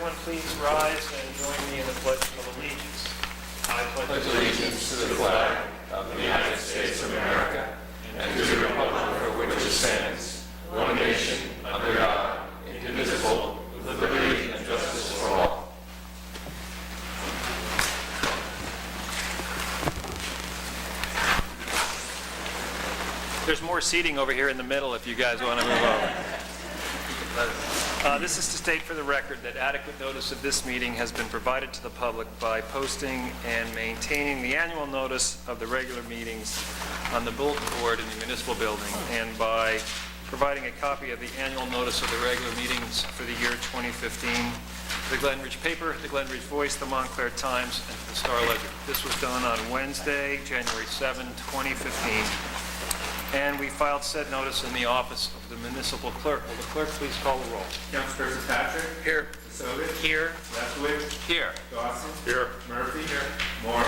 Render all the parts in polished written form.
everyone please rise and join me in the Pledge of Allegiance? I pledge Allegiance to the flag of the United States of America and to the republic for which it stands, one nation, under God, indivisible, with liberty and justice for all. There's more seating over here in the middle if you guys want to move over. This is to state for the record that adequate notice of this meeting has been provided to the public by posting and maintaining the annual notice of the regular meetings on the bulletin board in the municipal building, and by providing a copy of the annual notice of the regular meetings for the year 2015 to the Glen Ridge paper, the Glen Ridge Voice, the Montclair Times, and to the Star Ledger. This was done on Wednesday, January 7, 2015. And we filed said notice in the office of the municipal clerk. Will the clerk please call the roll? Councilperson Patrick? Here. Sovich? Here. Lefkowitz? Here. Dawson? Here. Murphy? Here. Morrow?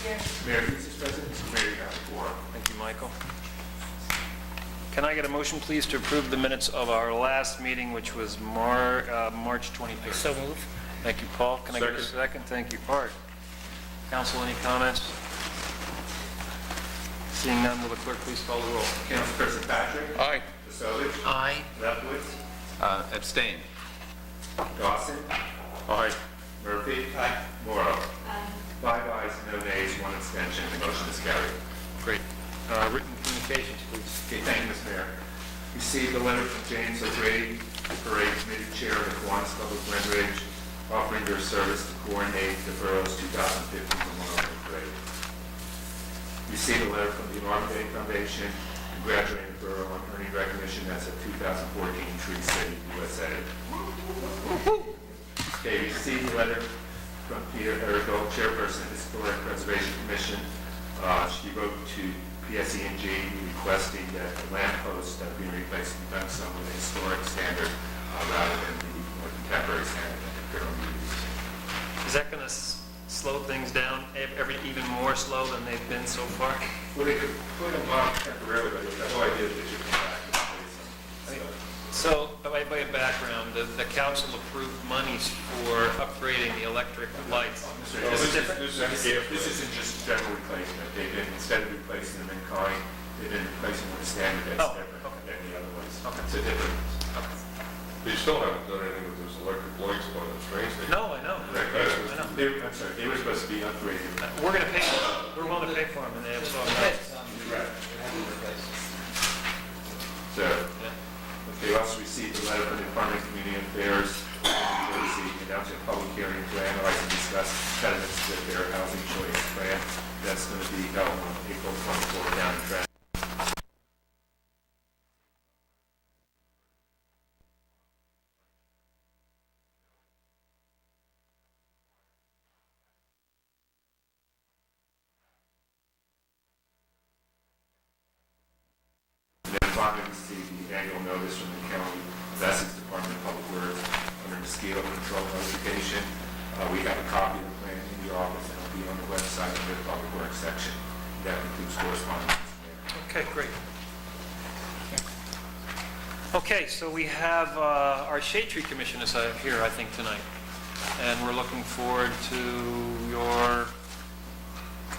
Here. Mayor Hughes is present. Mayor, you have the floor. Thank you, Michael. Can I get a motion, please, to approve the minutes of our last meeting, which was March 23rd? So move. Thank you, Paul. Can I get a second? Thank you, Art. Council, any comments? Seeing none, will the clerk please call the roll? Councilperson Patrick? Aye. Sovich? Aye. Lefkowitz? Abstain. Dawson? Aye. Murphy? Aye. Morrow? 5 ayes, no nays, 1 abstention. The motion is carried. Great. Written communications, please. Okay, thank you, Mr. Mayor. Received a letter from James O'Grady, the Parade Committee Chair of the Kiwanis Club of Glen Ridge, offering their service to coordinate the borough's 2015 Memorial Day Parade. Received a letter from the Arbor Day Foundation congratulating the borough on earning recognition as a 2014 Tree City, USA. Okay, received a letter from Peter Errico, Chairperson of the Historic Preservation Commission. She wrote to PSE&G requesting that the lampposts that are being replaced be done some with a historic standard rather than the more contemporary standard that they're currently using. Is that going to slow things down even more slow than they've been so far? Well, they could put them on temporarily, but the whole idea is they should come back and replace them. So, by way of background, the council approved monies for upgrading the electric lights. This isn't just general replacement. They've been, instead of replacing them in kind, they've been replacing with a standard that's different than the other ones. Okay. It's a different. But you still haven't done anything with those electric lights on the train station. No, I know. I'm sorry, they were supposed to be upgraded. We're going to pay for them. We're willing to pay for them, and they have so much. Right. So, they also received a letter from the Department of Community Affairs in New Jersey announcing a public hearing to analyze and discuss impediments to their housing choice plan. That's going to be held on April 24th down in Trenton. And then finally, received the annual notice from the County of Essex Department of Public Works under mosquito control notification. We have a copy of the plan in the office, and it'll be on the website in the Public Works section. That includes correspondence. Okay, great. Okay, so we have our Shade Tree Commission is here, I think, tonight. And we're looking forward to your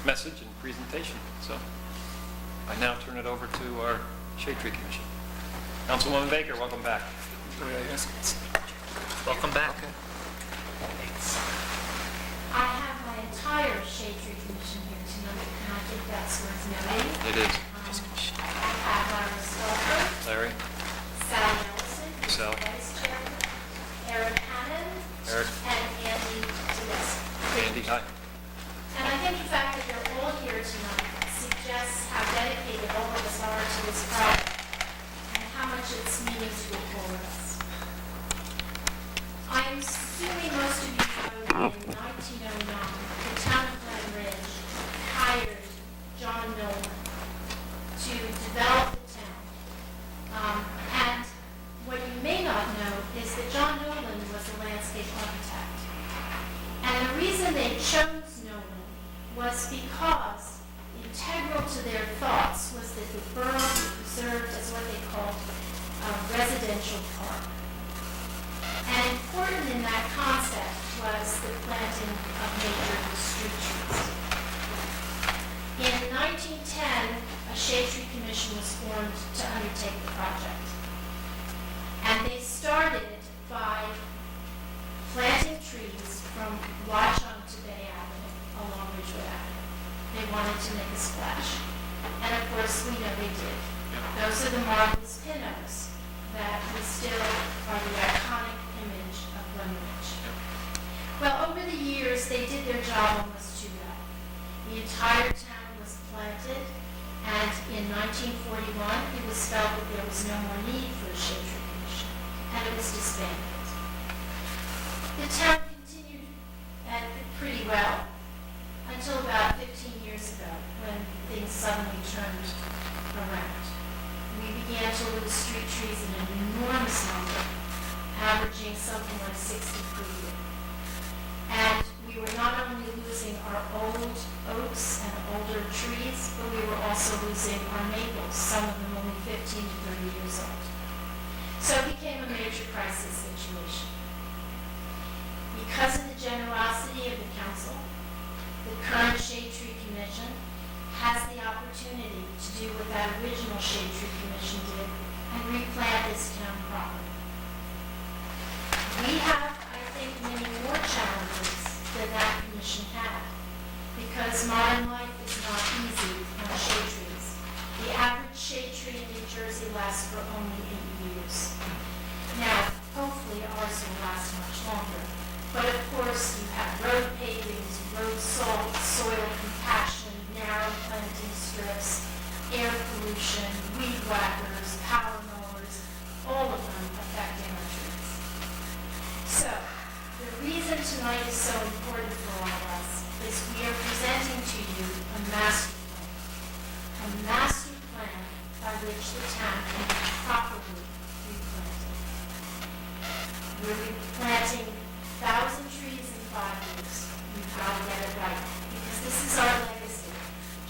message and presentation. So I now turn it over to our Shade Tree Commission. Councilwoman Baker, welcome back. Welcome back. I have my entire Shade Tree Commission here tonight, and I think that's worth noting. It is. I have Larry Stover, Larry? Sally Ellison, who's the Sally. Vice Chairman, Eric Hannon, Eric. and Andy Gillespie. Andy, hi. And I think the fact that you're all here tonight suggests how dedicated all of us are to this project and how much it's meaning to all of us. I'm assuming most of you know that in 1909, the town of Glen Ridge hired John Nolan to develop the town. And what you may not know is that John Nolan was a landscape architect. And the reason they chose Nolan was because integral to their thoughts was that the borough be preserved as what they called a residential park. And important in that concept was the planting of major street trees. In 1910, a shade tree commission was formed to undertake the project. And they started by planting trees from Watchung to Bay Avenue along Ridgewood Avenue. They wanted to make a splash. And of course, we know they did. Those are the marvelous pinos that we still are the iconic image of Glen Ridge. Well, over the years, they did their job almost too well. The entire town was planted, and in 1941, it was felt that there was no more need for a shade tree commission, and it was disbanded. The town continued pretty well until about 15 years ago, when things suddenly turned around. We began to lose street trees in an enormous number, averaging something like 60 per year. And we were not only losing our old oaks and older trees, but we were also losing our maples, some of them only 15 to 30 years old. So it became a major crisis situation. Because of the generosity of the council, the current Shade Tree Commission has the opportunity to do what that original Shade Tree Commission did and replant this town property. We have, I think, many more challenges than that commission had, because modern life is not easy on shade trees. The average shade tree in New Jersey lasts for only 8 years. Now, hopefully ours will last much longer. But of course, you have road pavings, road salt, soil compaction, narrow planting strips, air pollution, weed whackers, power mowers, all of them affecting our trees. So, the reason tonight is so important for all of us is we are presenting to you a master plan by which the town can be properly replanted. We're replanting 1,000 trees in 5 years. We've got to get it right, because this is our legacy,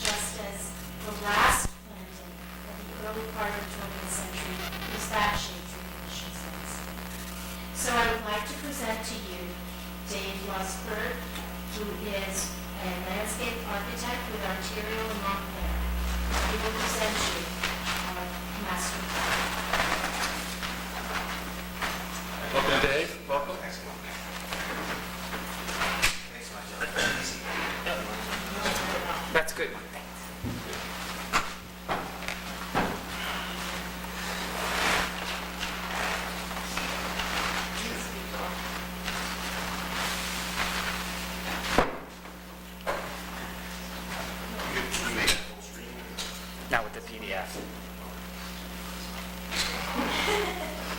just as the last planting of the early part of the 20th century was that Shade Tree Commission's legacy. So I would like to present to you Dave Lusberg, who is a landscape architect with Arterial in Montclair. He will present you our master plan. Welcome, Dave. Welcome. That's good. Not with the PDF.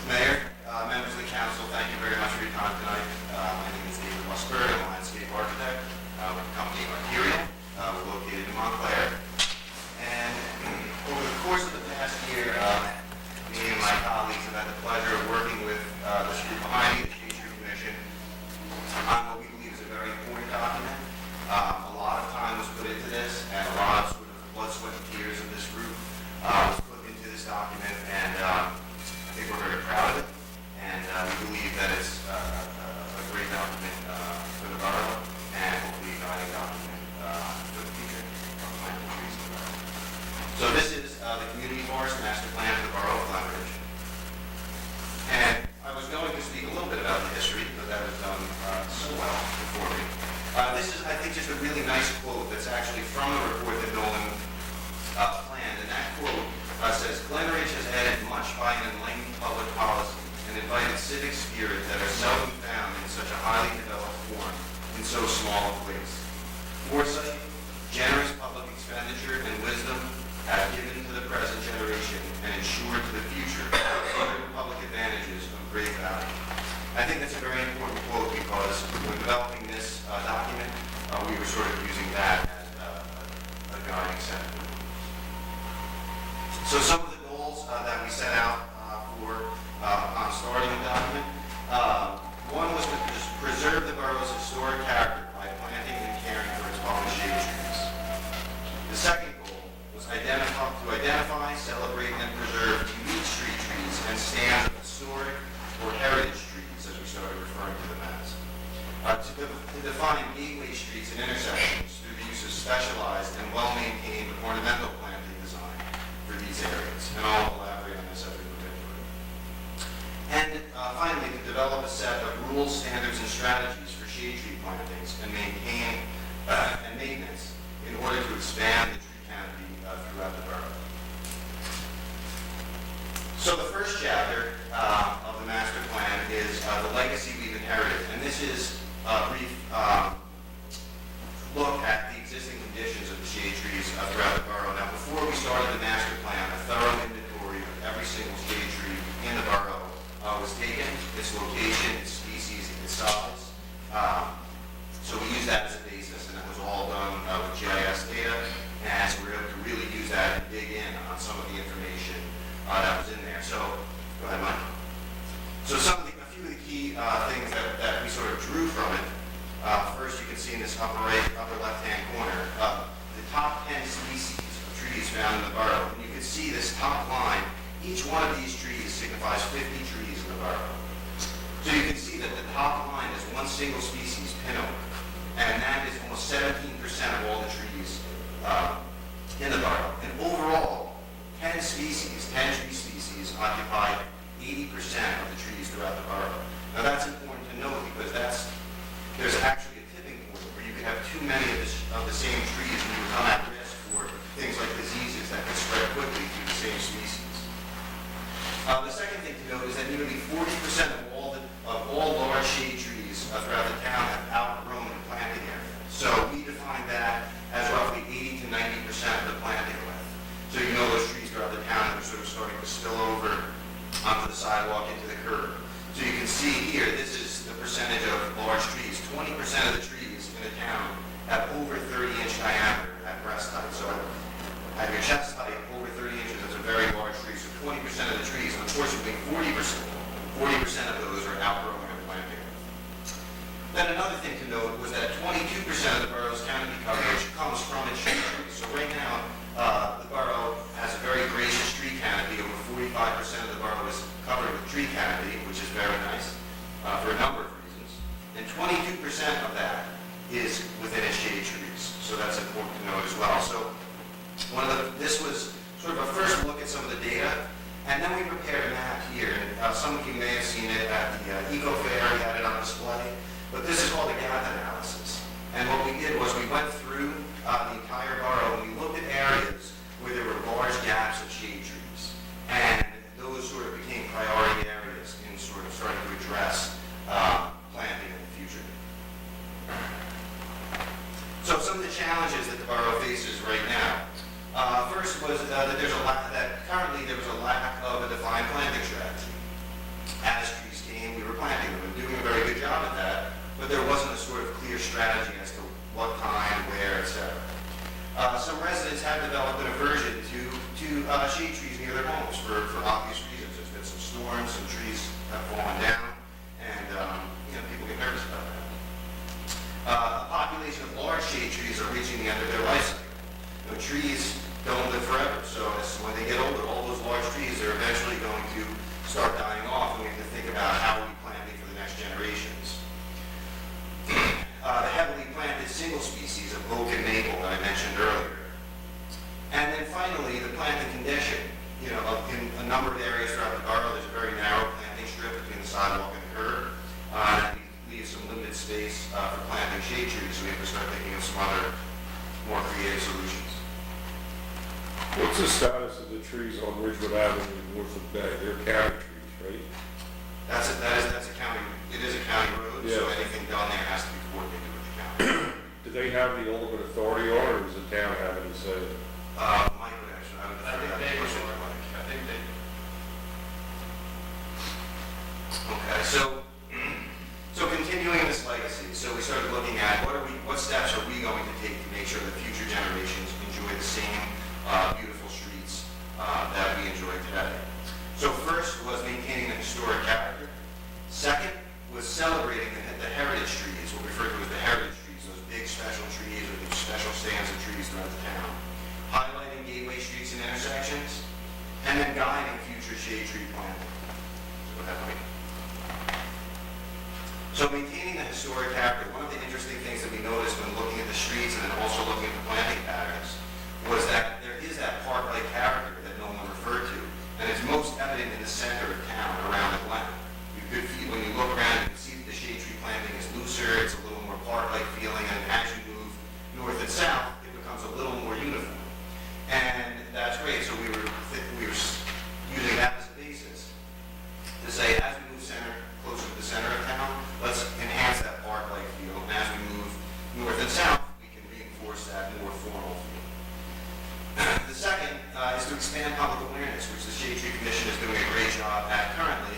Mayor, members of the council, thank you very much for your time tonight. My name is David Lusberg. I'm a landscape architect with the company Arterial. We're located in Montclair. And over the course of the past year, me and my colleagues have had the pleasure of working with this group behind me, the Shade Tree Commission, on what we believe is a very important document. A lot of time was put into this, and a lot of sort of blood, sweat, and tears of this group was put into this document, and I think we're very proud of it, and we believe that it's a great document for the borough, and hopefully a guiding document for the future of planting trees in the borough. So this is the Community Forest Master Plan for the borough of Glen Ridge. And I was going to speak a little bit about the history, but that was done so well before me. This is, I think, just a really nice quote that's actually from the report that Nolan planned. And that quote says, "Glen Ridge has added much by an enlightened public policy and invited civic spirit that are seldom found in such a highly developed form in so small a place. Foresight, generous public expenditure, and wisdom have given to the present generation and ensured to the future certain public advantages of great value." I think that's a very important quote, because when developing this document, we were sort of using that as a guiding sentiment. So some of the goals that we set out for on starting the document, one was to preserve the borough's historic character by planting and caring for its fallen shade trees. The second goal was to identify, celebrate, and preserve unique street trees and stands of historic or heritage trees, as we started referring canopy throughout the borough. So the first chapter of the master plan is the legacy we've inherited, and this is a brief look at the existing conditions of the shade trees throughout the borough. Now, before we started the master plan, a thorough inventory of every single shade tree in the borough was taken, its location, its species, its size. So we used that as a basis, and that was all done with GIS data, and so we were able to really use that and dig in on some of the information that was in there. So, go ahead, Mike. So a few of the key things that we sort of drew from it. First, you can see in this upper left-hand corner, the top 10 species of trees found in the borough. And you can see this top line, each one of these trees signifies 50 trees in the borough. So you can see that the top line is one single species, pin oak, and that is almost 17% of all the trees in the borough. And overall, 10 tree species occupy 80% of the trees throughout the borough. Now that's important to note because there's actually a tipping point where you could have too many of the same trees and you become at risk for things like diseases that can spread quickly through the same species. The second thing to note is that nearly 40% of all large shade trees throughout the town have outgrown the planting area. So we define that as roughly 80 to 90% of the planting length. So you know those trees throughout the town that are sort of starting to spill over onto the sidewalk, into the curb. So you can see here, this is the percentage of large trees. 20% of the trees in the town have over 30-inch diameter at breast height. So at your chest height, over 30 inches, that's a very large tree. So 20% of the trees, unfortunately 40% of those are outgrowing their planting. Then another thing to note was that 22% of the borough's canopy coverage comes from its shade trees. So right now, the borough has a very gracious tree canopy. Over 45% of the borough is covered with tree canopy, which is very nice for a number of reasons. And 22% of that is within its shade trees. So that's important to note as well. So this was sort of a first look at some of the data. And then we prepared a map here. And some of you may have seen it at the Eco Fair. We had it on display. But this is called a gap analysis. And what we did was we went through the entire borough and we looked at areas where there were large gaps of shade trees. And those sort of became priority areas in sort of starting to address planting in the future. So some of the challenges that the borough faces right now. First was that currently there was a lack of a defined planting strategy. As trees came, we were planting them and doing a very good job at that, but there wasn't a sort of clear strategy as to what kind, where, etc. Some residents have developed an aversion to shade trees near their homes for obvious reasons. There's been some storms, some trees have fallen down, and people get nervous about that. A population of large shade trees are reaching the end of their life cycle. Trees don't live forever, so when they get older, all those large trees are eventually going to start dying off, and we have to think about how we planting for the next generations. The heavily planted single species of oak and maple that I mentioned earlier. And then finally, the planting condition. In a number of areas throughout the borough, there's a very narrow planting strip between the sidewalk and the curb. That leaves some limited space for planting shade trees, so we have to start thinking of some other more creative solutions. What's the status of the trees on Ridgewood Avenue north of Bay? They're county trees, right? That's a county, it is a county road, so Yeah. anything done there has to be coordinated with the county. Do they have the ultimate authority on it, or does the town have any say? Mike would actually, I would defer think that they question would. to Mike. I think they, Okay, so continuing this legacy, so we started looking at what steps are we going to take to make sure that future generations enjoy the same beautiful streets that we enjoy today. So first was maintaining the historic character. Second was celebrating the heritage trees, what we refer to as the heritage trees, those big special trees or those special stands of trees throughout the town. Highlighting gateway streets and intersections, and then guiding future shade tree planting. So go ahead, Mike. So maintaining the historic character, one of the interesting things that we noticed when looking at the streets and then also looking at the planting patterns was that there is that park-like character that no one referred to, and it's most evident in the center of town around the Glen. You could feel, when you look around, you can see that the shade tree planting is looser, it's a little more park-like feeling, and as you move north and south, it becomes a little more uniform. is to expand public awareness, which the Shade Tree Commission is doing a great job at currently,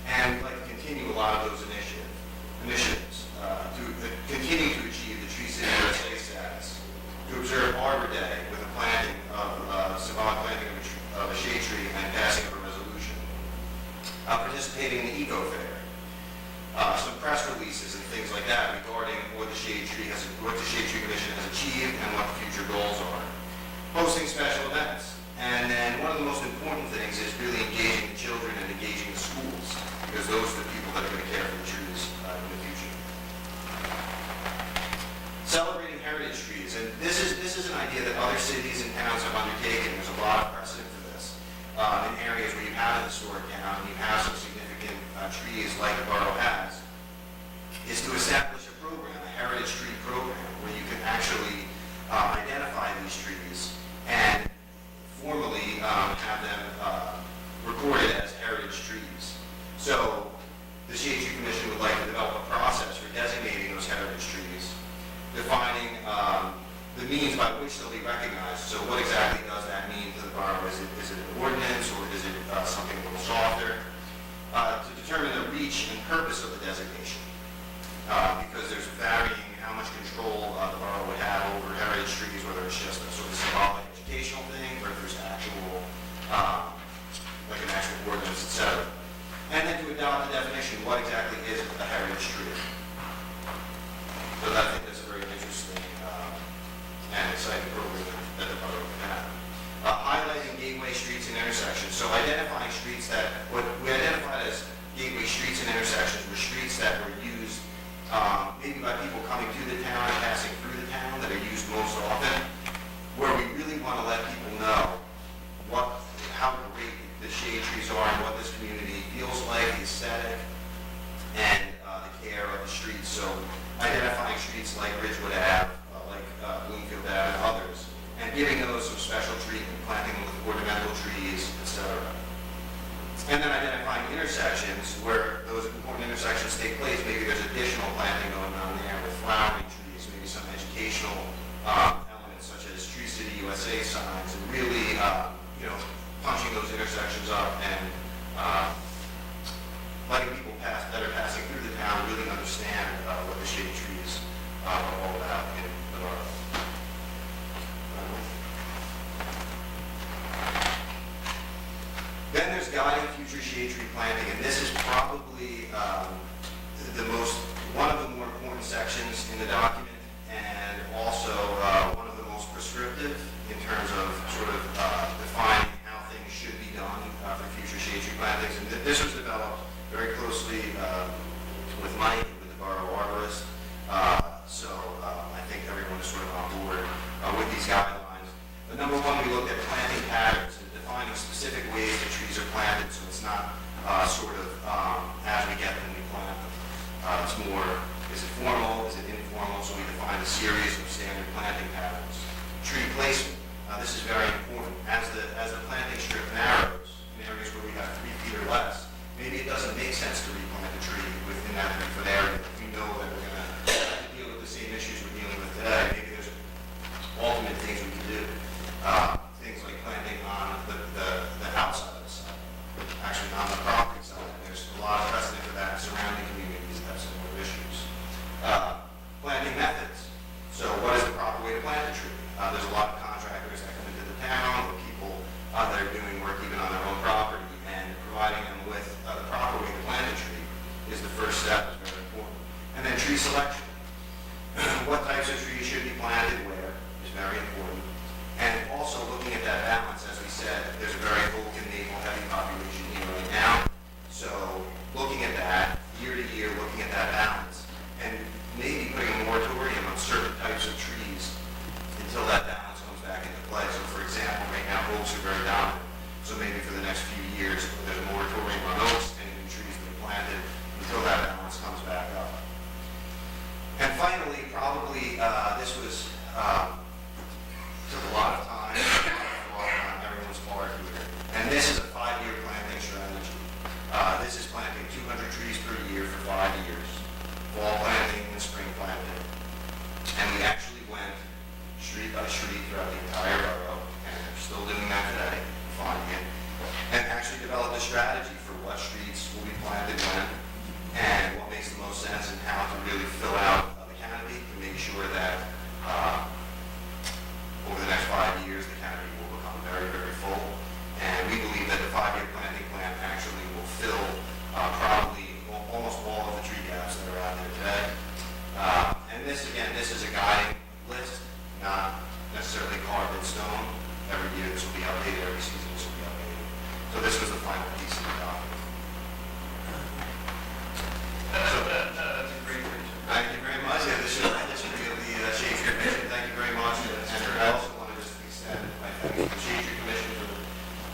and we'd like to continue a lot of those initiatives to continue to achieve the Tree City USA status, to observe Arbor Day with a planting of symbolic planting of a shade tree and passing of a resolution, participating in the Eco Fair, some press releases and things like that regarding what the Shade Tree Commission has achieved and what the future goals are. Hosting special events. And then one of the most important things is really engaging the children and engaging the schools, because those are the people that are going to care for the trees in the future. Celebrating heritage trees. And this is an idea that other cities and towns have undertaken. There's a lot of precedent for this in areas where you have an historic town and you have some significant trees like the borough has, is to establish a program, a heritage tree program, where you can actually identify these trees and formally have them recorded as heritage trees. So the Shade Tree Commission would like to develop a process for designating those heritage trees, defining the means by which they'll be recognized. So what exactly does that mean to the borough? Is it an ordinance, or is it something a little softer? To determine the reach and purpose of the designation, because there's varying how much control the borough would have over heritage trees, whether it's just a sort of symbolic educational thing, or if there's actual, like an actual ordinance, etc. And then to adopt the definition, what exactly is a heritage tree? So I think that's a very interesting and exciting program that the borough can have. Highlighting gateway streets and intersections. So identifying streets that, what we identified as gateway streets and intersections were streets that were used maybe by people coming to the town and passing through the town, that are used most often, where we really want to let people know how great the shade trees are and what this community feels like, the aesthetic, and the care of the streets. So identifying streets like Ridgewood Ave, like Bloomfield Ave, and others, and giving those some special treatment, planting them with ornamental trees, etc. And then identifying intersections where those important intersections take place. Maybe there's additional planting going on there with flowering trees, maybe some educational elements such as Tree City USA signs, and really, punching those intersections up and letting people that are passing through the town really understand what the shade trees are all about in the borough. Then there's guiding future shade tree planting, and this is probably one of the more important sections in the document, and also one of the most prescriptive in terms of sort of defining how things should be done for future shade tree plantings. And this was developed very closely with Mike and with the borough arborist. So I think everyone is sort of on board with these guidelines. But number one, we looked at planting patterns and defining specific ways that trees are planted, so it's not sort of as we get them, we plant them. It's more, is it formal, is it informal? So we defined a series of standard planting patterns. Tree placement, this is very important. As the planting strip narrows in areas where we have 3 feet or less, maybe it doesn't make sense to replant a tree within that 3-foot area. We know that we're going to have to deal with the same issues we're dealing with today. Maybe there's alternate things we can do. Things like planting on the outside of the site, actually on the property side. There's a lot of precedent for that in surrounding communities that have similar issues. Planting methods. So what is the proper way to plant a tree? There's a lot of contractors that come into the town, or people that are doing work even on their own property, and providing them with the proper way to plant a tree is the first step, is very important. And then tree selection. What types of trees should be planted where is very important. And also looking at that balance, as we said, there's a very oak and maple heavy population here right now. So looking at that, year to year, looking at that balance, and maybe putting a moratorium on certain types of trees until that balance comes back into play. So for example, right now oaks are very dominant. So maybe for the next few years, there's a moratorium on oaks and new trees being planted until that balance comes back up. And finally, probably this was took a lot of time, on everyone's part here. And this is a 5-year planting strategy. This is planting 200 trees per year for 5 years. Fall planting and spring planting. And we actually went street by street throughout the entire borough, and we're still doing that today. be updated, every season this will be updated. So this was the final piece of the document. That's a great picture. Thank you very much. Yeah, this is the history of the Shade Tree Commission. Thank you very much. And I also want to just extend my thanks to the Shade Tree Commission for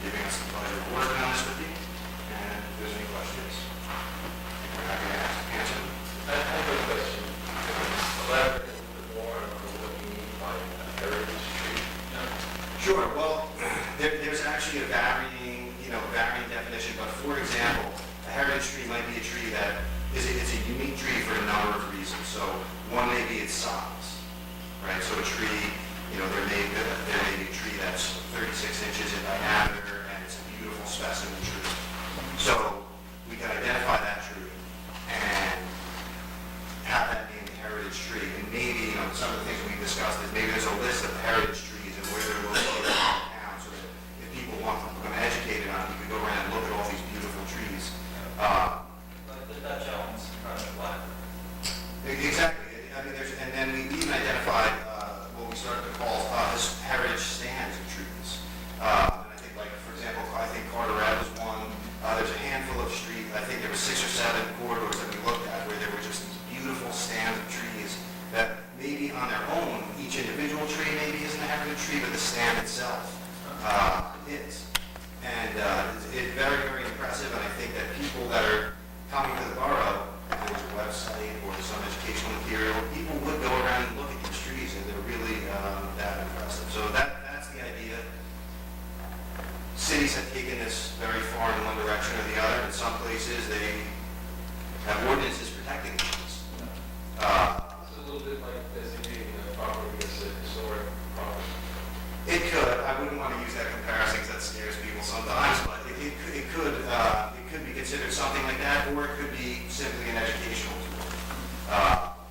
giving us the pleasure of working on this with you. And if there's any questions, we're happy to answer them. I have a question. Elaborate a little bit more on what you mean by heritage tree. Sure. Well, there's actually a varying definition. But for example, a heritage tree might be a tree that it's a unique tree for a number of reasons. So one may be its size, right? So a tree, there may be a tree that's 36 inches in diameter and it's a beautiful specimen tree. So we can identify that tree and have that named heritage tree. And maybe, some of the things we've discussed is maybe there's a list of heritage trees and where they're located in town, so that if people want to become educated on it, you can go around and look at all these beautiful trees. Like the Dutch elms in front of the black. Exactly. I mean, and then we even identified what we started to call heritage stands of trees. And I think, like, for example, I think Carteret was one. There's a handful of streets, I think there were 6 or 7 corridors that we looked at where there were just these beautiful stands of trees that maybe on their own, each individual tree maybe isn't a heritage tree, but the stand itself is. And it's very, very impressive, and I think that people that are coming to the borough, if there was a website or some educational material, people would go around and look at these trees, and they're really that impressive. So that's the idea. Cities have taken this very far in one direction or the other. In some places, they have ordinances protecting trees. It's a little bit like designating a property as a historic property. It could. I wouldn't want to use that comparison because that scares people sometimes, but it could be considered something like that, or it could be simply an educational tool.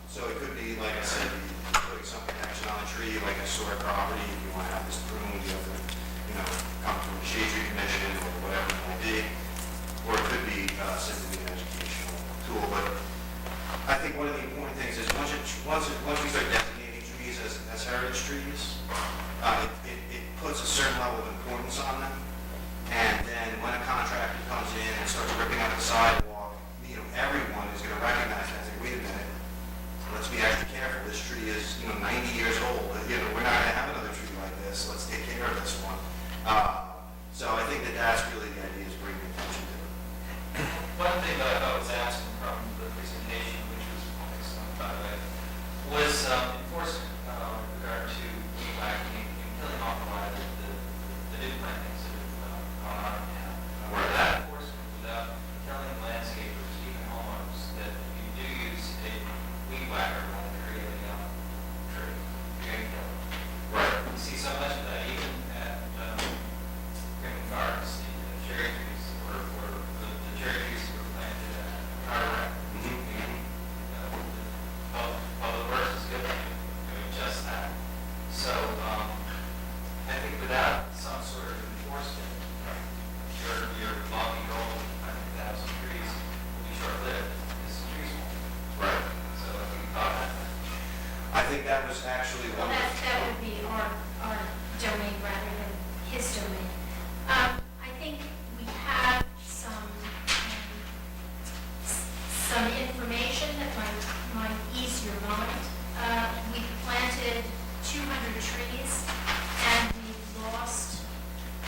So it could be, like I said, putting some protection on a tree, like a historic property. If you want to have this pruned, you have to, come from the Shade Tree Commission or whatever it might be. Or it could be simply an educational tool. But I think one of the important things is once we start designating trees as heritage trees, it puts a certain level of importance on them. And then when a contractor comes in and starts ripping up the sidewalk, everyone is going to recognize that and say, wait a minute, let's be extra careful. This tree is, 90 years old. We're not going to have another tree like this. Let's take care of this one. So I think that's really the idea, is bringing attention to it. One thing that I thought was absent from the presentation, which was excellent, by the way, was enforcement with regard to weed whacking and killing off a lot of the new plantings that have gone on in town. Right. That enforcement without telling landscapers, even homeowners, that if you do use a weed whacker when creating a young tree, you're going to kill it. Right. You see so much of that, even at Green Gardens, the cherry trees, or the cherry trees that were planted at Carteret. Public Works is good at doing just that. So, I think without some sort of enforcement, your lofty goal of 100,000 trees will be short-lived, because trees won't. Right. So, I think about that. I think that was actually Well, one of that would be our domain rather than his domain. I think we have some information that might ease your mind. We planted 200 trees and we've lost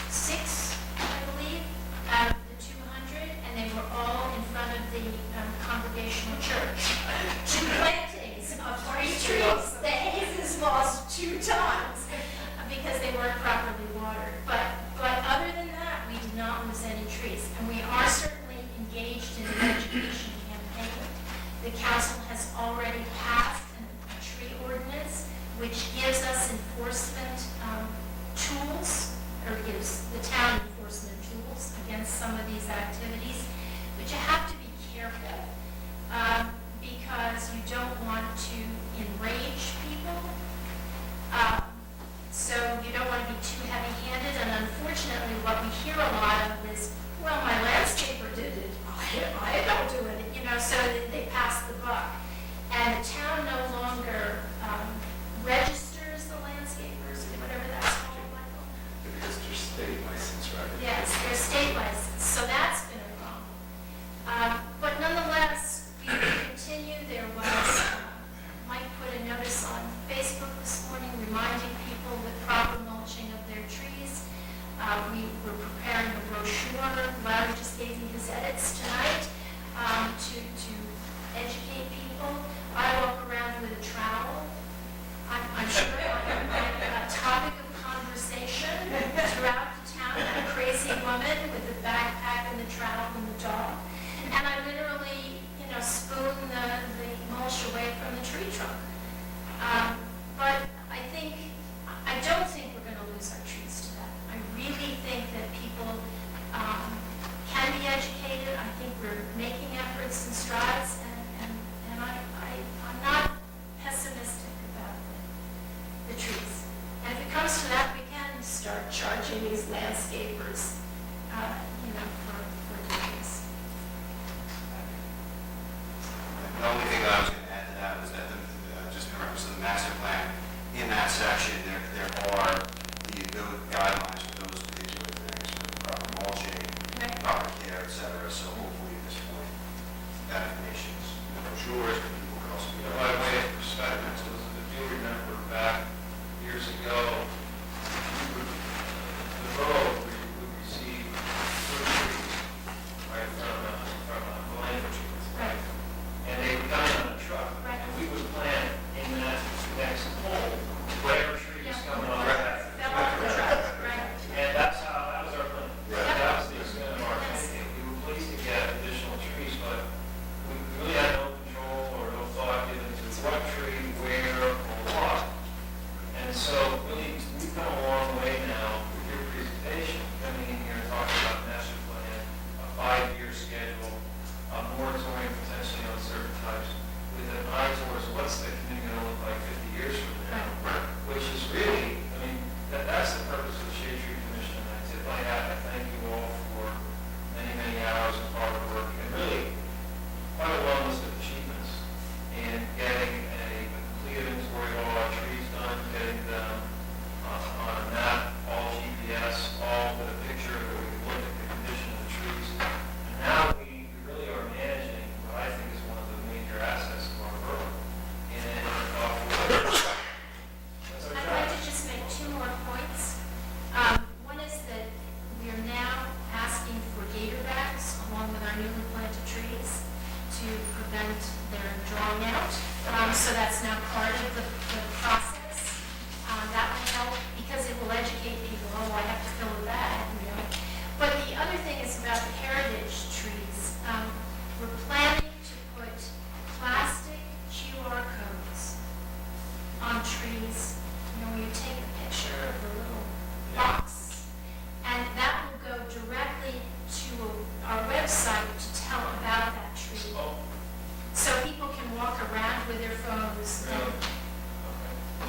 6, I believe, out of the 200, and they were all in front of the Congregational Church. 2 plantings of 3 trees. The Hayes has lost 2 times. Yes, they're state licensed, so that's been a problem. But nonetheless, we continue. There was, Mike put a notice on Facebook this morning reminding people with proper mulching of their trees. We were preparing a brochure. Larry just gave me his edits tonight to educate people. I walk around with a trowel. I'm sure I'm a topic of conversation throughout the town. That crazy woman with the backpack and the trowel and the dog. And I literally, spoon the mulch away from the tree trunk. But I don't think we're going to lose our trees to that. I really think that people can be educated. I think we're making efforts and strides, and I'm not pessimistic about the trees. And if it comes to that, we can start charging these landscapers, for trees. The only thing that I was going to add to that was that, just in reference to the master plan, in that section, there are those guidelines for those particular things, for proper mulching, Right. proper care, et cetera. So hopefully at this point, that information's in the brochures, but people can also be. By way of perspective, so if you remember back years ago, the borough would receive fruit trees, right, from Glen. Right. And they would come in on a truck. Right. And we would plant in that next hole, whatever tree was coming on that. Fell off the truck, right? And that was our plan. Right. That was the extent of our thinking. We were pleased to get additional trees, but we really had no control or no thought given to what tree, where, or what. And so really, we've come a long way now with your presentation, coming in here and talking about master plan, a 5-year schedule, a moratorium potentially on certain types, with an eye towards what's the community going to look like 50 years from now, which is really, that's the purpose of the Shade Tree Commission. And I tip my hat, I thank you all for many, many hours of hard work, and really quite a long list of achievements in getting a complete inventory of all our trees done, getting them on a map, all GPS, all with a picture where we can look at the condition of the trees. And now we really are managing what I think is one of the major assets of our borough in a thoughtful way. That's our I'd job. like to just make 2 more points. One is that we are now asking for gator bags along with our newly planted trees to prevent their drawing out. So that's now part of the process. That will help because it will educate people, oh, I have to fill a bag, But the other thing is about the heritage trees. We're planning to put plastic QR codes on trees, where you take a picture of the little box, and that will go directly to our website to tell about that tree. So people can walk around with their phones. Really? And,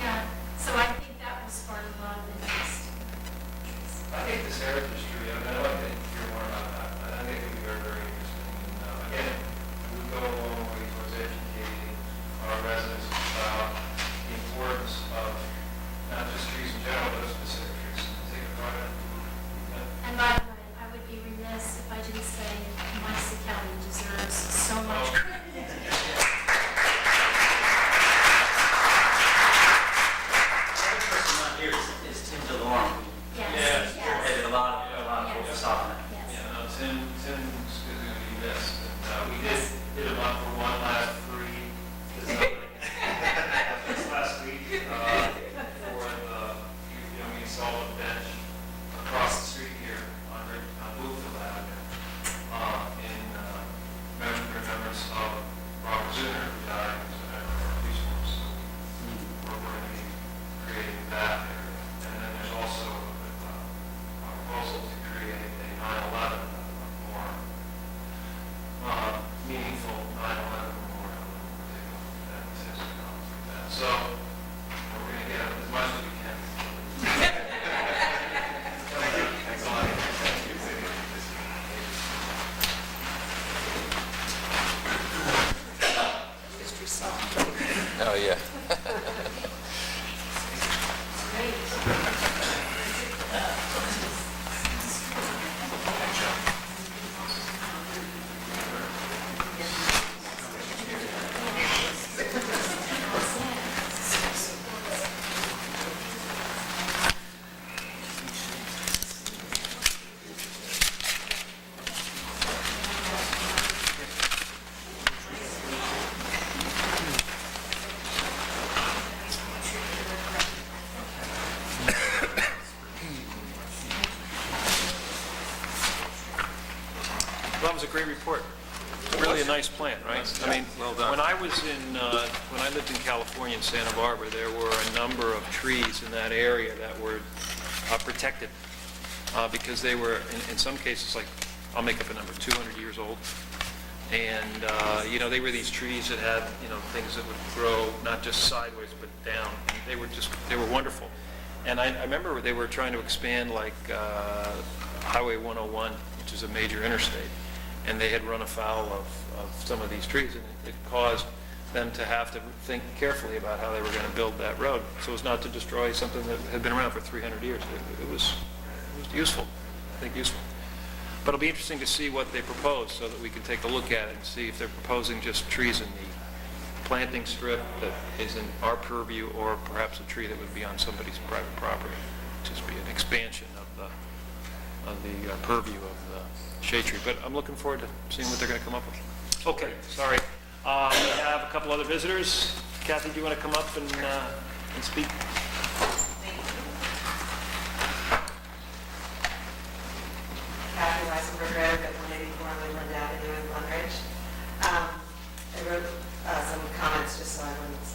yeah, so I think that will spark a lot of interest. I think this heritage tree, I'd like to hear more about that. I think it would be very, very interesting. And again, we go a long way towards educating our residents about the importance of not just trees in general, but specific trees. Take a part of it. And by the way, I would be remiss if I didn't say Mike Kelly deserves so much credit. The other person not here is Tim DeLorme, who Yes, Yes. yes. headed a lot of focus off on that. That was a great report. Really a nice plan, right? I mean, when I lived in California in Santa Barbara, there were a number of trees in that area that were protected because they were, in some cases, like, I'll make up a number, 200 years old. And, they were these trees that had, things that would grow not just sideways but down. And they were wonderful. And I remember they were trying to expand like Highway 101, which is a major interstate. And they had run afoul of some of these trees, and it caused them to have to think carefully about how they were going to build that road so as not to destroy something that had been around for 300 years. It was useful, I think useful. But it'll be interesting to see what they propose so that we can take a look at it and see if they're proposing just trees in the planting strip that is in our purview, or perhaps a tree that would be on somebody's private property. Just be an expansion of the purview of the shade tree. But I'm looking forward to seeing what they're going to come up with. Okay, sorry. We have a couple other visitors. Kathy, do you want to come up and speak? Kathy Weisenberg Road at 184 Linwood Avenue in Glen Ridge. I wrote some comments just so I wouldn't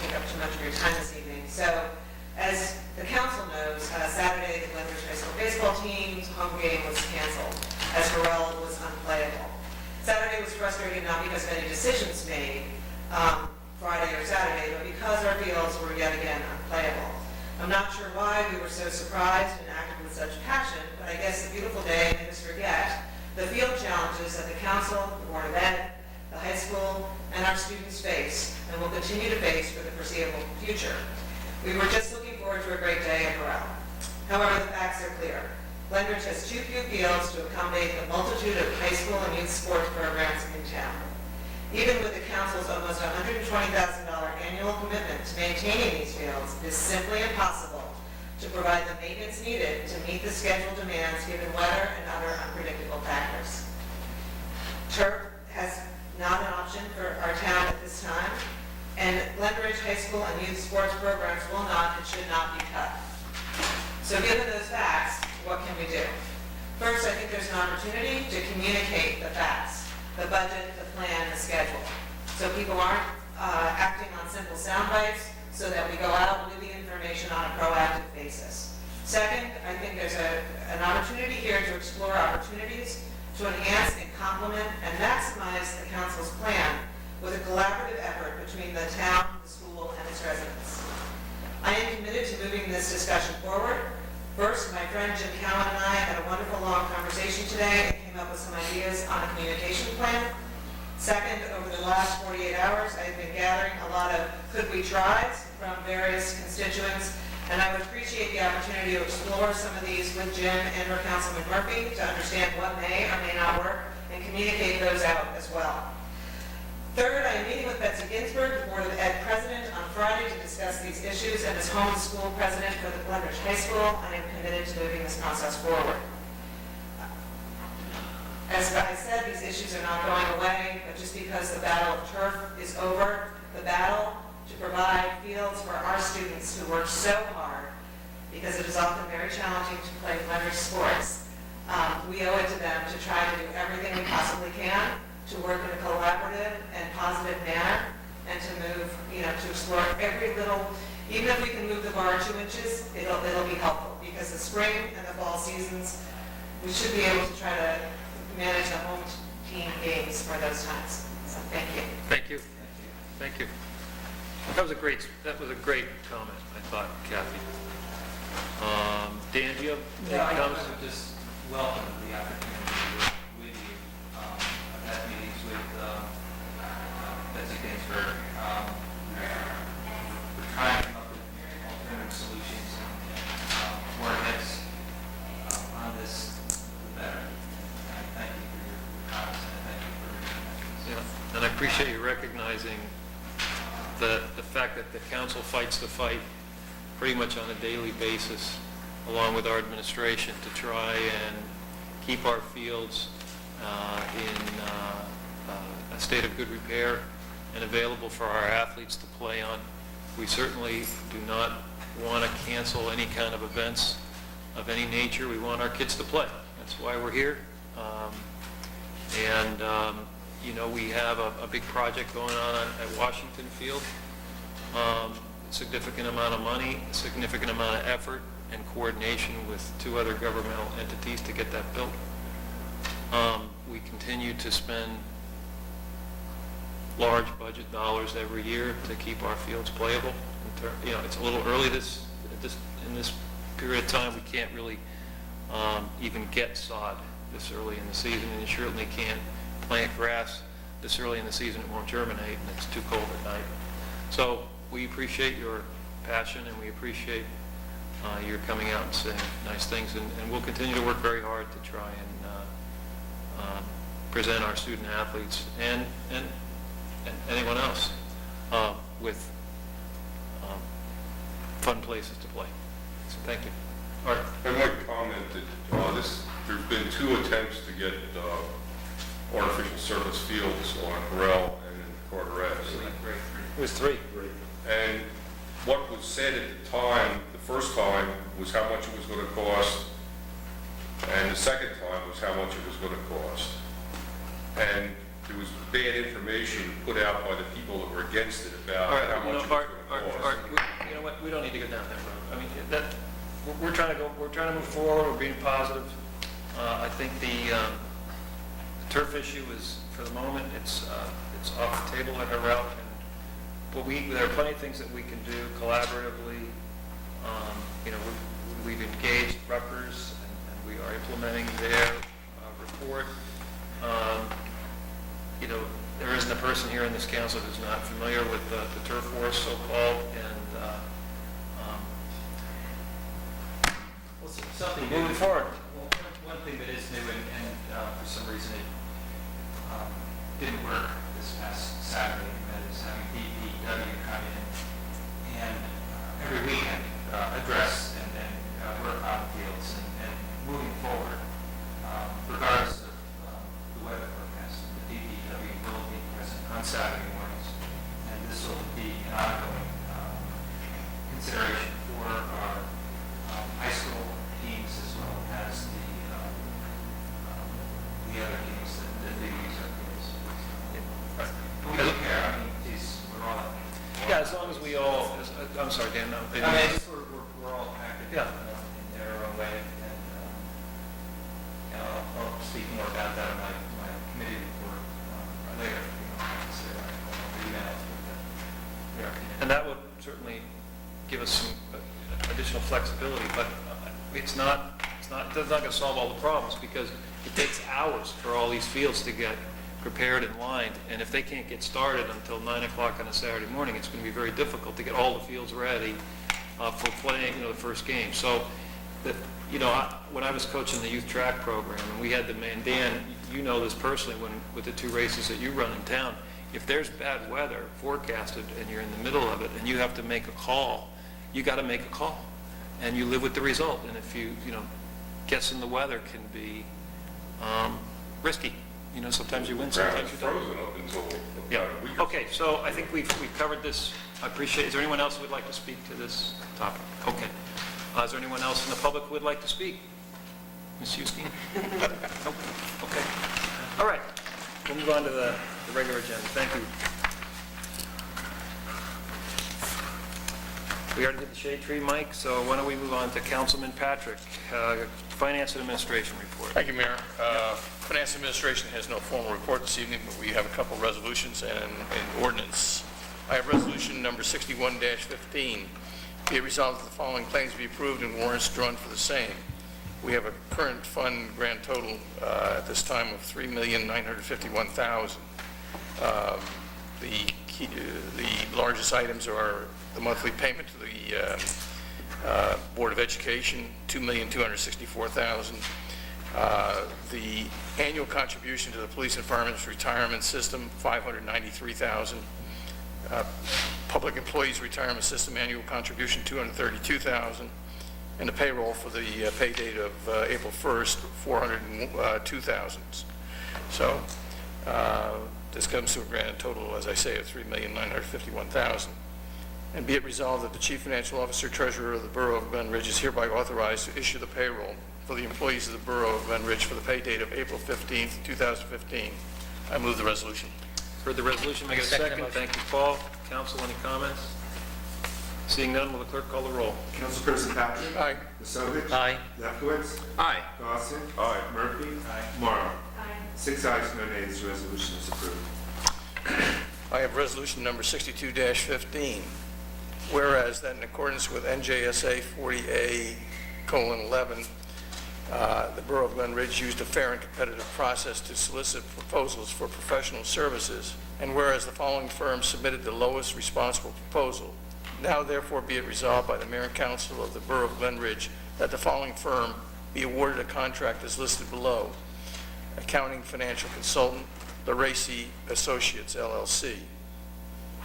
take up too much of your time this evening. So, as the council knows, Saturday the Glen Ridge High School baseball team's home game was canceled as Harrell was unplayable. Saturday was frustrating not because of any decisions made Friday or Saturday, but because our fields were yet again unplayable. I'm not sure why we were so surprised and acted with such passion, but I guess the beautiful day made us forget the field challenges that the council, the Board of Ed, the high school, and our students face and will continue to face for the foreseeable future. We were just looking forward to a great day at Harrell. However, the facts are clear. Glen Ridge has too few fields to accommodate the multitude of high school and youth sports programs in town. Even with the council's almost $120,000 annual commitment to maintaining these fields, it is simply impossible to provide the maintenance needed to meet the schedule demands given weather and other unpredictable factors. Turf has not an option for our town at this time, and Glen Ridge High School and youth sports programs will not and should not be cut. So given those facts, what can we do? First, I think there's an opportunity to communicate the facts, the budget, the plan, the schedule, so people aren't acting on simple sound bites, so that we go out with the information on a proactive basis. Second, I think there's an opportunity here to explore opportunities to enhance and complement and maximize the council's plan with a collaborative effort between the town, the school, and its residents. I am committed to moving this discussion forward. First, my friend Jim Cowan and I had a wonderful long conversation today and came up with some ideas on a communication plan. Second, over the last 48 hours, I've been gathering a lot of could-we tries from various constituents, and I would appreciate the opportunity to explore some of these with Jim and or Councilman Murphy to understand what may or may not work and communicate those out as well. Third, I am meeting with Betsy Ginsburg, the Board of Ed President, on Friday to discuss these issues, and as home school president for the Glen Ridge High School, I am committed to moving this process forward. As I said, these issues are not going away, but just because the battle of turf is over, the battle to provide fields for our students who work so hard, because it is often very challenging to play Glen Ridge sports, we owe it to them to try to do everything we possibly can to work in a collaborative and positive manner, and to move, to explore every little, even if we can move the bar 2 inches, it'll be helpful, because the spring and the fall seasons, we should be able to try to manage the home team games for those times. So thank you. Thank you. Thank you. That was a great comment, I thought, Kathy. Dan, do you have any I comments? would just welcome the opportunity to work with you. I've had meetings with Betsy Ginsburg. We're trying to come up with alternative solutions, and more heads on this, the better. And I thank you for your comments, and I thank you for your connections. Yeah, and I appreciate you recognizing the fact that the council fights the fight pretty much on a daily basis, along with our administration, to try and keep our fields in a state of good repair and available for our athletes to play on. We certainly do not want to cancel any kind of events of any nature. We want our kids to play. That's why we're here. And, you know, we have a big project going on at Washington Field. Significant amount of money, significant amount of effort and coordination with 2 other governmental entities to get that built. We continue to spend large budget dollars every year to keep our fields playable. You know, it's a little early in this period of time. We can't really even get sod this early in the season, and you certainly can't plant grass this early in the season. It won't germinate, and it's too cold at night. So we appreciate your passion, and we appreciate your coming out and saying nice things, and we'll continue to work very hard to try and present our student athletes and anyone else with fun places to play. So thank you. Art. I'd like to comment that there's been 2 attempts to get artificial surface fields on Corral and in Carteret. It was 3. And what was said at the time, the first time, was how much it was going to cost, and the second time was how much it was going to cost. And there was bad information put out by the people that were against it about how much it was going to cost. You know what, we don't need to go down that road. I mean, we're trying to move forward, we're being positive. I think the turf issue is, for the moment, it's off the table at our route, but there are plenty of things that we can do collaboratively. You know, we've engaged Rutgers, and we are implementing their report. You know, there isn't a person here in this council who's not familiar with the turf wars, so-called, and Well, something new. moving forward. Well, one thing that is new, and for some reason it didn't work this past Saturday, and that is having DPW come in and every weekend address and work on fields and moving forward, regardless of the weather forecast, the DPW will be present on Saturday mornings, and this will be an ongoing consideration for our high school teams as well as the other teams that do use our fields. We don't care. I mean, geez, we're all. Yeah, as long as we all, I'm sorry, Dan, no. I mean, just we're all active Yeah. in their own way, and I'll speak more about that in my committee report later. You know, I can say that over emails, but And that would certainly give us some additional flexibility, but it's not going to solve all the problems, because it takes hours for all these fields to get prepared and lined, and if they can't get started until 9 o'clock on a Saturday morning, it's going to be very difficult to get all the fields ready for playing, you know, the first game. So, you know, when I was coaching the youth track program, and we had and Dan, you know this personally, with the 2 races that you run in town, if there's bad weather forecasted and you're in the middle of it and you have to make a call, you got to make a call, and you live with the result. And if you know, guessing the weather can be risky. You know, sometimes you win, sometimes you don't. Frozen up until Yeah. about a week. Okay, so I think we've covered this. I appreciate. Is there anyone else who would like to speak to this topic? Okay. Is there anyone else in the public who would like to speak? Ms. Houston? Nope. Okay. All right. We'll move on to the regular agenda. Thank you. We already did the shade tree, Mike, so why don't we move on to Councilman Patrick, Finance and Administration report. Thank you, Mayor. Finance Administration has no formal report this evening, but we have a couple resolutions and an ordinance. I have resolution number 61-15. Be it resolved that the following claims be approved and warrants drawn for the same. We have a current fund grand total at this time of $3,951,000. The largest items are the monthly payment to the Board of Education, $2,264,000. The annual contribution to the Police and Firemen's Retirement System, $593,000. Public Employees Retirement System annual contribution, $232,000. And the payroll for the pay date of April 1st, $402,000. So this comes to a grand total, as I say, of $3,951,000. And be it resolved that the Chief Financial Officer, Treasurer of the Borough of Glen Ridge is hereby authorized to issue the payroll for the employees of the Borough of Glen Ridge for the pay date of April 15th, 2015. I move the resolution. Heard the resolution, may I get a Second second? motion. Thank you, Paul. Council, any comments? Seeing none, will the clerk call the roll? Councilperson Patrick? Aye. Palovich? Aye. Lefkowitz? Aye. Dawson? Aye. Murphy? Morrow? Aye. 6 ayes, no nays, the resolution is approved. I have resolution number 62-15. Whereas that in accordance with NJSA 40A:11, the Borough of Glen Ridge used a fair and competitive process to solicit proposals for professional services, and whereas the following firms submitted the lowest responsible proposal, now therefore be it resolved by the Mayor and Council of the Borough of Glen Ridge that the following firm be awarded a contract as listed below. Accounting Financial Consultant, LaRacy Associates, LLC.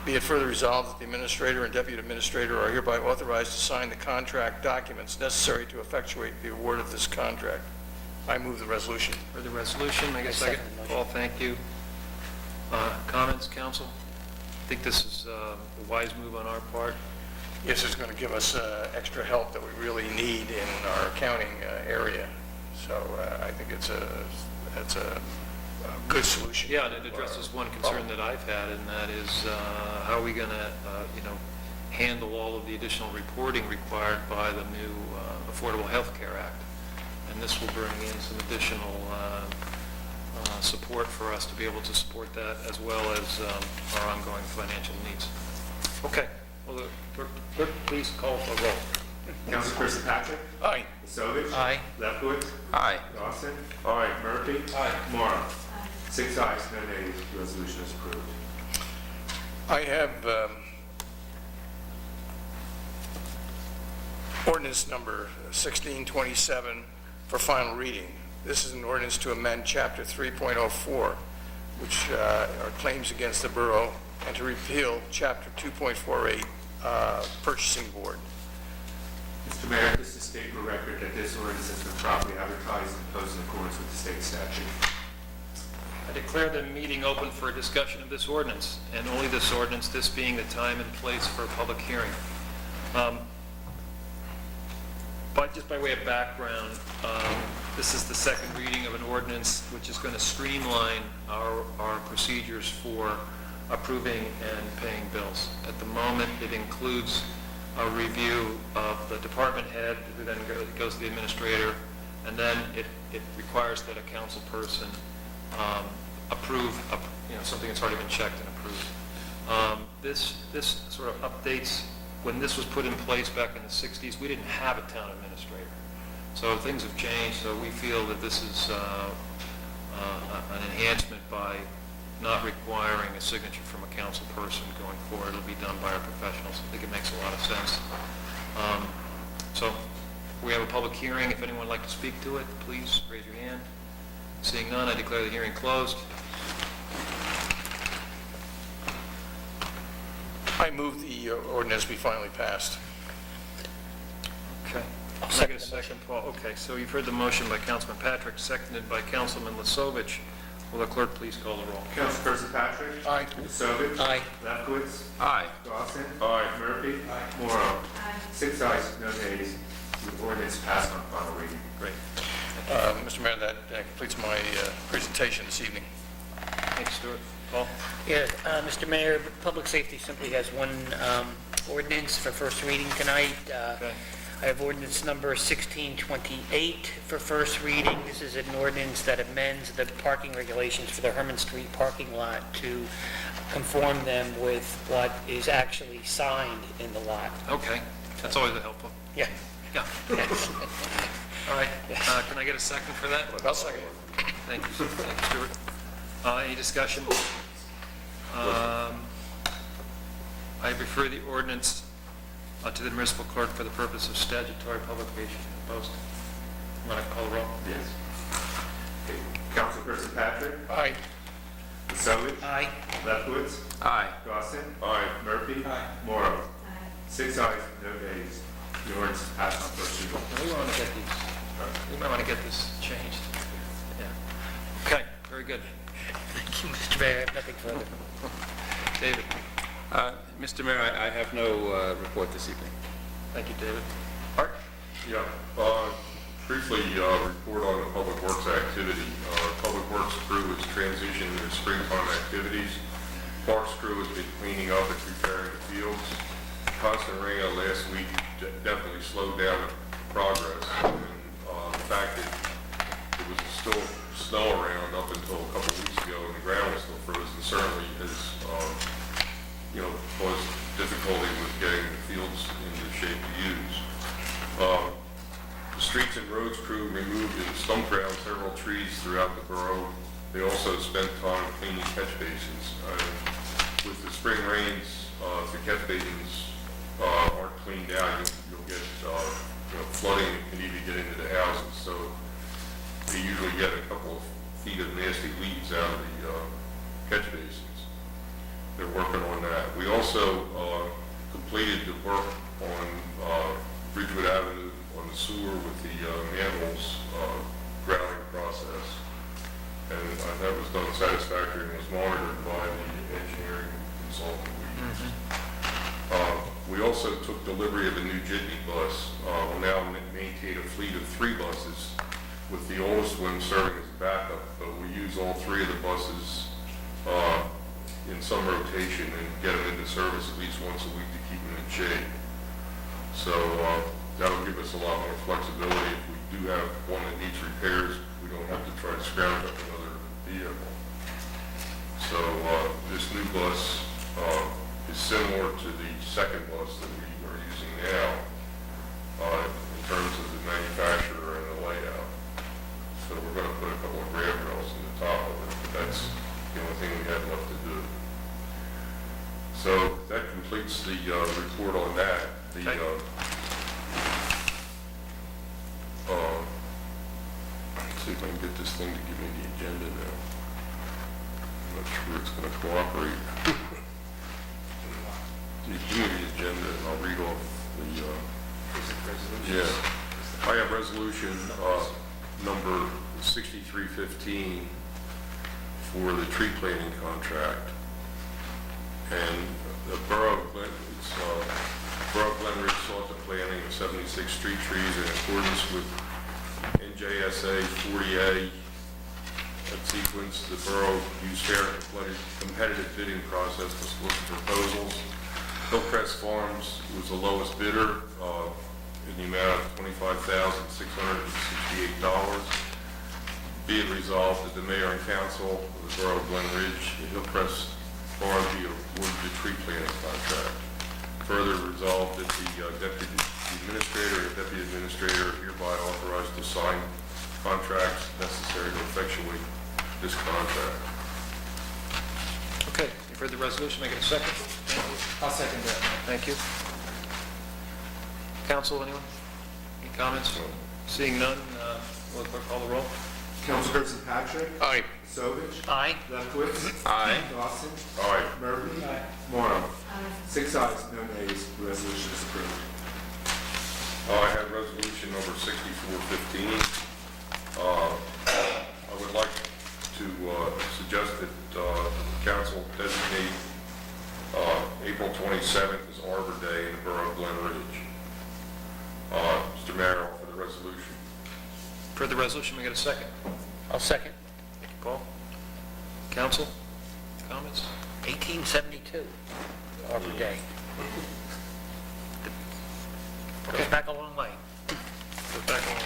Be it further resolved that the Administrator and Deputy Administrator are hereby authorized to sign the contract documents necessary to effectuate the award of this contract. I move the resolution. Heard the resolution, may I get a I second? second the motion. Paul, thank you. Comments, council? I think this is a wise move on our part. Yes, it's going to give us extra help that we really need in our accounting area. So I think it's a good solution. Yeah, and it addresses one concern that I've had, and that is how are we going to, handle all of the additional reporting required by the new Affordable Health Care Act? And this will bring in some additional support for us to be able to support that, as well as our ongoing financial needs. Okay, well, the clerk, please call for a roll. Councilperson Patrick? Aye. Palovich? Aye. Lefkowitz? Aye. Dawson? Aye. Murphy? Aye. Morrow? 6 ayes, no nays, the resolution is approved. I have ordinance number 1627 for final reading. This is an ordinance to amend Chapter 3.04, which are claims against the borough, and to repeal Chapter 2.48, Purchasing Board. Mr. Mayor, this is state for record that this ordinance has been properly advertised and posted in accordance with the state statute. I declare the meeting open for a discussion of this ordinance, and only this ordinance, this being the time and place for a public hearing. But just by way of background, this is the second reading of an ordinance which is going to streamline our procedures for approving and paying bills. At the moment, it includes a review of the department head, who then goes to the administrator, and then it requires that a council person approve, something that's already been checked and approved. This sort of updates, when this was put in place back in the 60s, we didn't have a town administrator. So things have changed, so we feel that this is an enhancement by not requiring a signature from a council person going forward. It'll be done by our professionals. I think it makes a lot of sense. So we have a public hearing. If anyone would like to speak to it, please raise your hand. Seeing none, I declare the hearing closed. I move the ordinance be finally passed. Okay. Can I get a second, Paul? Okay, so you've heard the motion by Councilman Patrick, seconded by Councilman Lisovich. Will the clerk please call the roll? Councilperson Patrick? Aye. Palovich? Aye. Lefkowitz? Aye. Dawson? Aye. Murphy? Morrow? Aye. 6 ayes, no nays, the ordinance passed on final reading. Great. Mr. Mayor, that completes my presentation this evening. Thanks, Stuart. Paul? Yeah, Mr. Mayor, Public Safety simply has one ordinance for first reading tonight. Okay. I have ordinance number 1628 for first reading. This is an ordinance that amends the parking regulations for the Herman Street parking lot to conform them with what is actually signed in the lot. Okay, that's always helpful. Yeah. Yeah. Yes. All right, can I get a second for that? I'll second. Thank you, Stuart. Any discussion? I refer the ordinance to the municipal clerk for the purpose of statutory publication and posting. Want to call the roll? Yes. Okay. Councilperson Patrick? Aye. Palovich? Aye. Lefkowitz? Aye. Dawson? Aye. Murphy? Morrow? 6 ayes, no nays, the ordinance is passed on first reading. We want to get these, we might want to get this changed. Yeah. Okay, very good. Thank you, Mr. Mayor. I have nothing further. David? Mr. Mayor, I have no report this evening. Thank you, David. Art? Yeah, briefly report on the Public Works activity. Public Works crew has transitioned to springtime activities. Parks crew has been cleaning up and preparing the fields. Constant rain last week definitely slowed down progress. And the fact that it was still snow around up until a couple weeks ago and the ground was still frozen certainly has, caused difficulty with getting the fields into shape to use. The Streets and Roads crew removed and stump ground several trees throughout the borough. They also spent time cleaning catch basins. With the spring rains, if the catch basins aren't cleaned out, you'll get flooding that can even get into the houses. So they usually get a couple of feet of nasty weeds out of the catch basins. They're working on that. We also completed the work on Ridgewood Avenue on the sewer with the manholes grouting process. And that was done satisfactorily and was monitored by the engineering consultant we used. We also took delivery of a new jitney bus. We'll now maintain a fleet of 3 buses with the oldest one serving as a backup, but we use all 3 of the buses in some rotation and get them into service at least once a week to keep them in shape. So that'll give us a lot more flexibility. If we do have one that needs repairs, we don't have to try to scrounge up another vehicle. So this new bus is similar to the second bus that we are using now in terms of the manufacturer and the layout. So we're going to put a couple of grab rails in the top of it, but that's the only thing we have left to do. So that completes the report on that. Let's see if I can get this thing to give me the agenda now. I'm not sure it's going to cooperate. You give me the agenda and I'll read off the... Yeah. I have resolution number 6315 for the tree planting contract. And the Borough of Glen Ridge sought the planting of 76 street trees in accordance with NJSA 40A. That sequence, the borough used fair and competitive bidding process to solicit proposals. Hillcrest Farms was the lowest bidder in the amount of $25,668. Be it resolved that the mayor and council of the borough of Glen Ridge, the Hillcrest Farm be awarded the tree planting contract. Further resolved that the deputy administrator and deputy administrator are hereby authorized to sign contracts necessary to effectuate this contract. Okay, you've heard the resolution, make it a second. I'll second that. Thank you. Council, anyone? Any comments? Seeing none, will the clerk call the roll? Councilperson Patrick? Aye. Sovich? Aye. Lefkowitz? Aye. Dawson? Aye. Murphy? Morrow? 6 ayes, no nays. The resolution is approved. I have resolution number 6415. I would like to suggest that council designate April 27th as Arbor Day in the borough of Glen Ridge. Mr. Mayor, for the resolution. For the resolution, we get a second. I'll second. Thank you, Paul. Council, comments? 1872, Arbor Day. Goes back a long way. Go back on.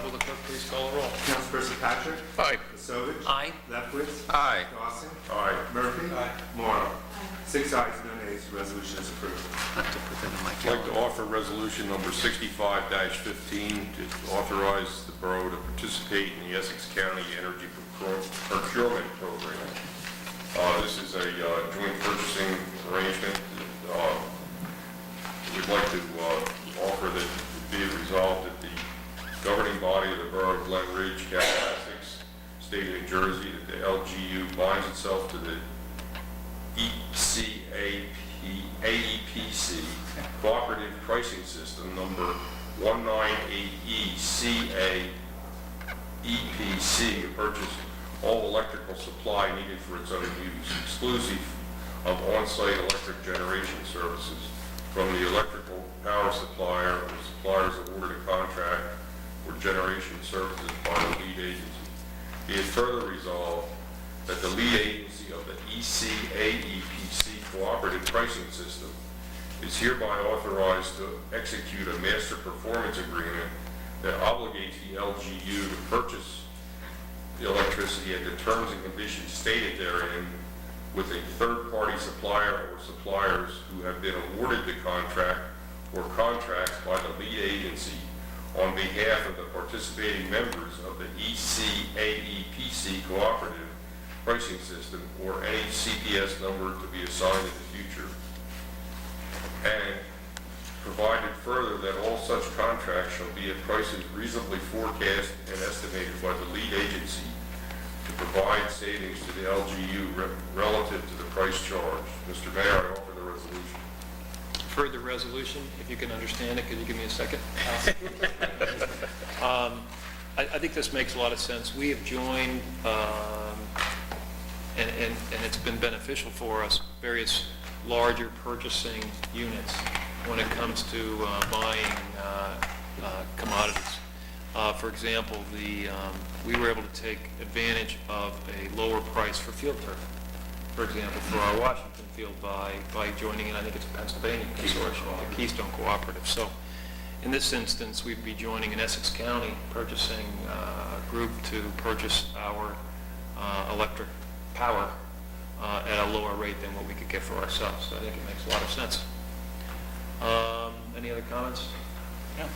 Will the clerk please call the roll? Councilperson Patrick? Aye. Sovich? Aye. Lefkowitz? Aye. Dawson? Aye. Murphy? Morrow? 6 ayes, no nays. The resolution is approved. I'd like to offer resolution number 65-15 to authorize the borough to participate in the Essex County Energy Procurement Program. This is a joint purchasing arrangement. We'd like to offer that it be resolved that the governing body of the borough of Glen Ridge, County of Essex, State of New Jersey, that the LGU binds itself to the AEPC Cooperative Pricing System number 198ECA-EPC to purchase all electrical supply needed for its own use, exclusive of on-site electric generation services from the electrical power supplier or suppliers awarded a contract for generation services by the lead agency. Be it further resolved that the lead agency of the ECAEPC Cooperative Pricing System is hereby authorized to execute a master performance agreement that obligates the LGU to purchase the electricity at the terms and conditions stated therein with a third-party supplier or suppliers who have been awarded the contract or contracts by the lead agency on behalf of the participating members of the ECAEPC Cooperative Pricing System or any CPS number to be assigned in the future. And provided further that all such contracts shall be at prices reasonably forecast and estimated by the lead agency to provide savings to the LGU relative to the price charged. Mr. Mayor, I offer the resolution. Further resolution, if you can understand it, could you give me a second? I think this makes a lot of sense. We have joined, and it's been beneficial for us, various larger purchasing units when it comes to buying commodities. For example, we were able to take advantage of a lower price for field turf, for example, for our Washington field by joining in, I think it's a Pennsylvania consortium, the Keystone Cooperative. So in this instance, we'd be joining an Essex County purchasing group to purchase our electric power at a lower rate than what we could get for ourselves. So I think it makes a lot of sense. Any other comments? No.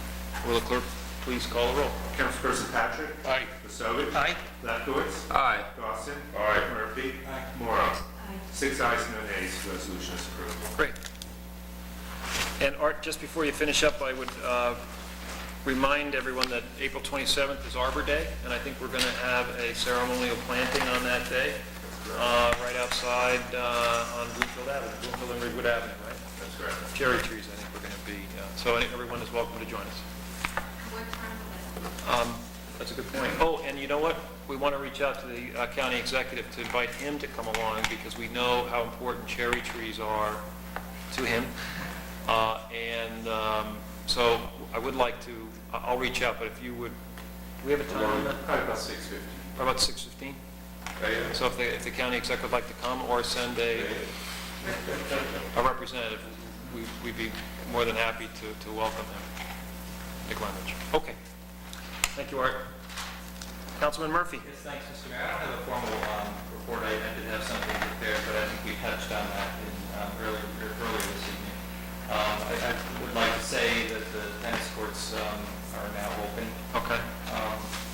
Will the clerk please call the roll? Councilperson Patrick? Aye. Pasovic? Aye. Lefkowitz? Aye. Dawson? Aye. Murphy? Morrow? 6 ayes, no nays. Resolution is approved. Great. And Art, just before you finish up, I would remind everyone that April 27th is Arbor Day, and I think we're going to have a ceremonial planting on that day, right outside on Bloomfield Avenue, Bloomfield and Ridgewood Avenue, right? That's correct. Cherry trees, I think we're going to be, so everyone is welcome to join us. What time was it? That's a good point. Oh, and you know what? We want to reach out to the county executive to invite him to come along because we know how important cherry trees are to him. So I would like to, I'll reach out, but if you would, do we have a time on that? Probably about 6:50. How about 6:15? Aye. So if the county executive would like to come or send a representative, we'd be more than happy to welcome him to Glenridge. Okay. Thank you, Art. Councilman Murphy. Yes, thanks, Mr. Mayor. I don't have a formal report. I did have something prepared, but I think we touched on that earlier this evening. I would like to say that the tennis courts are now open. Okay.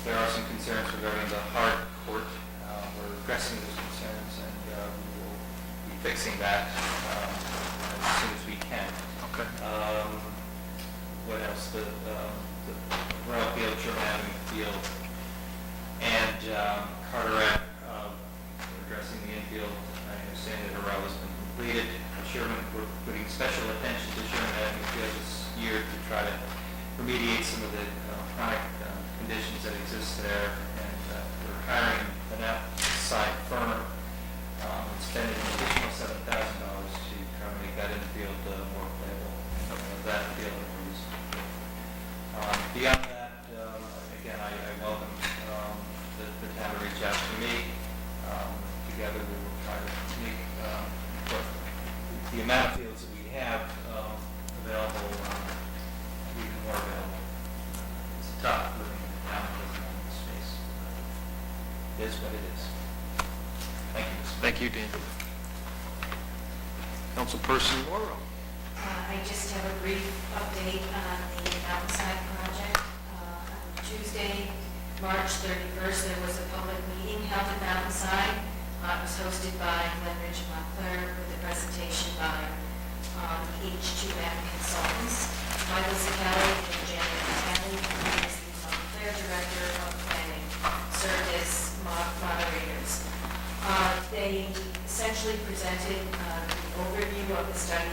There are some concerns regarding the hard court. We're addressing those concerns, and we will be fixing that as soon as we can. Okay. What else? The Royal Field, Sherman Avenue Field, and Carteret, we're addressing the infield. I understand that a row has been completed. Sherman, we're putting special attention to Sherman Avenue Field this year to try to remediate some of the chronic conditions that exist there, and we're hiring an outside firm, spending an additional $7,000 to try to make that infield more playable, that field more useful. Beyond that, again, I welcome the town to reach out to me. Together we will try to make the amount of fields that we have available even more available. It's tough living in a town that doesn't have the space. It is what it is. Thank you, Mr. Thank you, Dan. Councilperson Morrow. I just have a brief update on the Mountainside project. On Tuesday, March 31st, there was a public meeting held at Mountainside. It was hosted by Glenridge and Montclair with a presentation by H2M Consultants. Michael Zacchelli and Janet Catali, who is the Montclair Director of Planning, served as moderators. They essentially presented the overview of the study,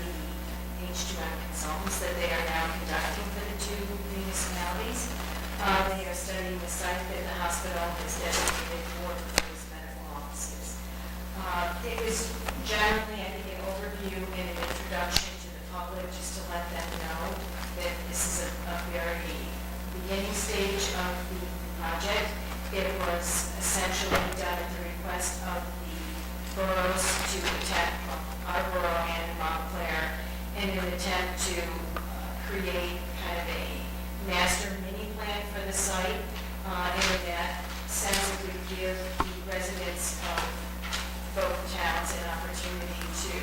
the H2M Consultants, that they are now conducting for the two municipalities. They are studying the site that the hospital has designated for proposed medical offices. It was generally, I think, an overview and an introduction to the public, just to let them know that this is a very beginning stage It was essentially done at the request of the boroughs to protect our borough and Montclair in an attempt to create kind of a master mini plan for the site. And in that sense, it would give the residents of both towns an opportunity to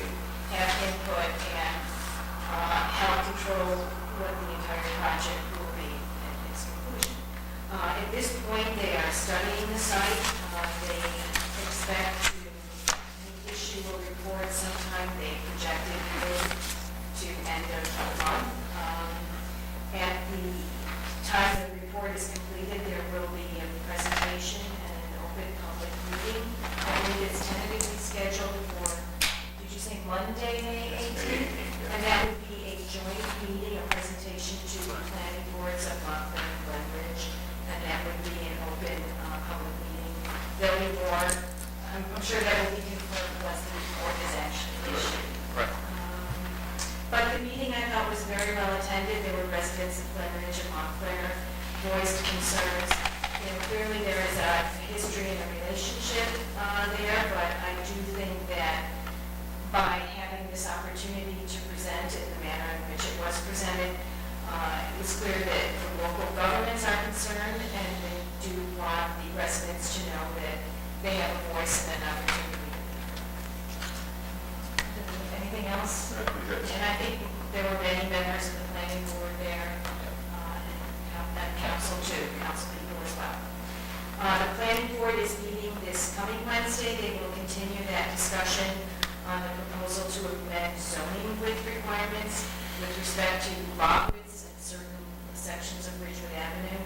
have input and help control what the entire project will be at its conclusion. At this point, they are studying the site. They expect to issue a report sometime. They projected to end of the month. At the time the report is completed, there will be a presentation and an open public meeting. I believe it's tentatively scheduled for, did you say Monday, May 18th? And that would be a joint meeting, a presentation to the planning boards of Montclair and Glen Ridge, and that would be an open public meeting. There'll be more, I'm sure that will be confirmed once the report is actually issued. Right. But the meeting I thought was very well attended. There were residents of Glen Ridge and Montclair voiced concerns. You know, clearly there is a history and a relationship there, but I do think that by having this opportunity to present in the manner in which it was presented, it was clear that the local governments are concerned, and they do want the residents to know that they have a voice and an opportunity. Anything else? And I think there were many members of the planning board there, and council too, council people as well. The planning board is meeting this coming Wednesday. They will continue that discussion on the proposal to amend zoning width requirements with respect to lot widths and certain sections of Ridgewood Avenue.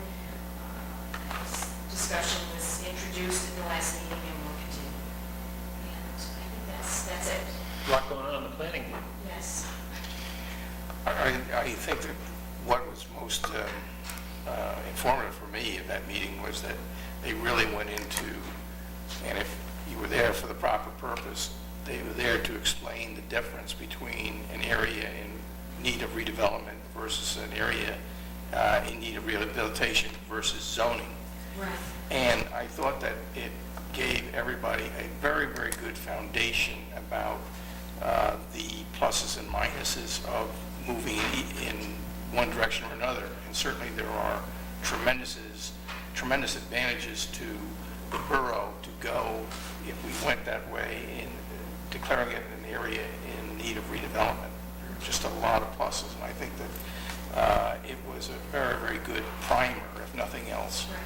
This discussion was introduced in the last meeting and will continue. And I think that's it. A lot going on in the planning board. Yes. I think that what was most informative for me at that meeting was that they really went into, and if you were there for the proper purpose, they were there to explain the difference between an area in need of redevelopment versus an area in need of rehabilitation versus zoning. Right. And I thought that it gave everybody a very, very good foundation about the pluses and minuses of moving in one direction or another. And certainly there are tremendous advantages to the borough to go, if we went that way, in declaring it an area in need of redevelopment. There are just a lot of pluses, and I think that it was a very, very good primer, if nothing else. Right.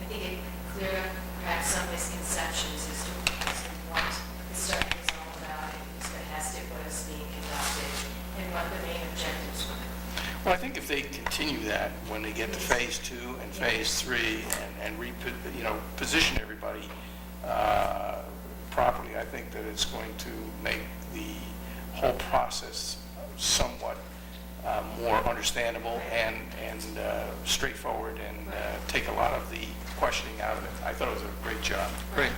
I think it cleared up perhaps some misconceptions as to what the study was all about, and as fast it was being conducted, and what the main objectives were. Well, I think if they continue that when they get to phase 2 and phase 3 and position everybody properly, I think that it's going to make the whole process somewhat more understandable and straightforward, and take a lot of the questioning out of it. I thought it was a great job. Great.